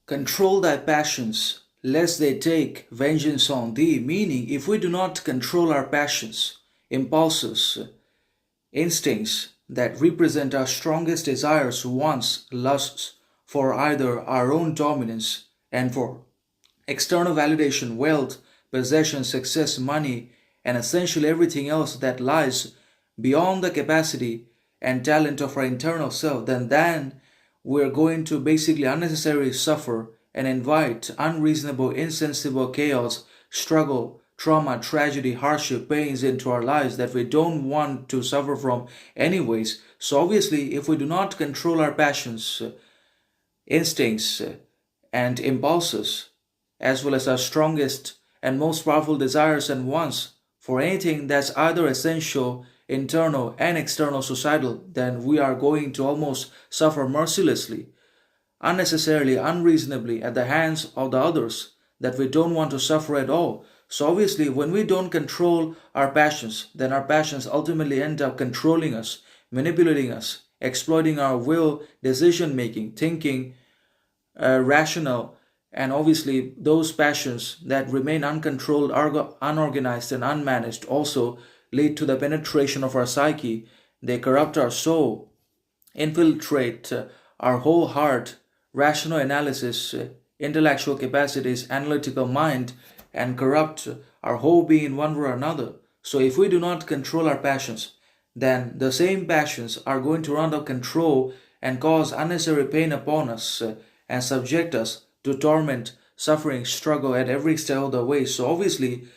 Control thy passions, lest they take vengeance on thee. Meaning, if we do not control our passions, impulses, instincts that represent our strongest desires, wants, lusts for either our own dominance and for external validation, wealth, possession, success, money, and essentially everything else that lies beyond the capacity and talent of our internal self, then we're going to basically unnecessarily suffer and invite unreasonable, insensible chaos, struggle, trauma, tragedy, hardship, pains into our lives that we don't want to suffer from anyways. So obviously, if we do not control our passions, instincts, and impulses, as well as our strongest and most powerful desires and wants for anything that's either essential, internal, and external societal, then we are going to almost suffer mercilessly, unnecessarily, unreasonably at the hands of the others that we don't want to suffer at all. So obviously, when we don't control our passions, then our passions ultimately end up controlling us, manipulating us, exploiting our will, decision making, thinking, rational, and obviously those passions that remain uncontrolled, unorganized, and unmanaged also lead to the penetration of our psyche. They corrupt our soul, infiltrate our whole heart, rational analysis, intellectual capacities, analytical mind, and corrupt our whole being in one way or another. So if we do not control our passions, then the same passions are going to run out of control and cause unnecessary pain upon us and subject us to torment, suffering, struggle at every step of the way. So obviously,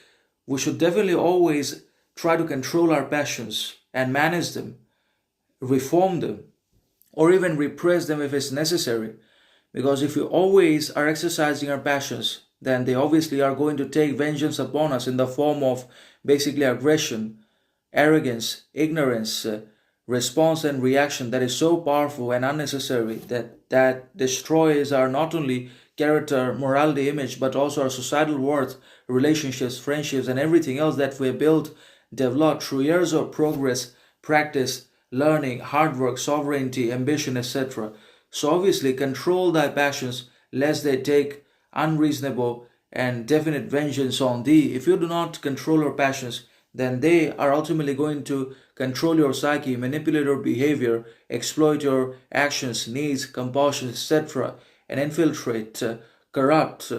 we should definitely always try to control our passions and manage them, reform them, or even repress them if it's necessary. Because if we always are exercising our passions, then they obviously are going to take vengeance upon us in the form of basically aggression, arrogance, ignorance, response and reaction that is so powerful and unnecessary that destroys our not only character, morality, image, but also our societal worth, relationships, friendships, and everything else that we built, developed through years of progress, practice, learning, hard work, sovereignty, ambition, etc. So obviously, control thy passions, lest they take unreasonable and definite vengeance on thee. If you do not control your passions, then they are ultimately going to control your psyche, manipulate your behavior, exploit your actions, needs, compulsions, etc., and infiltrate, corrupt,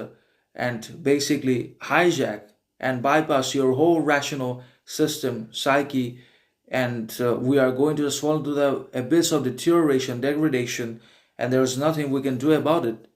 and basically hijack and bypass your whole rational system, psyche, and we are going to just fall into the abyss of deterioration, degradation, and there is nothing we can do about it.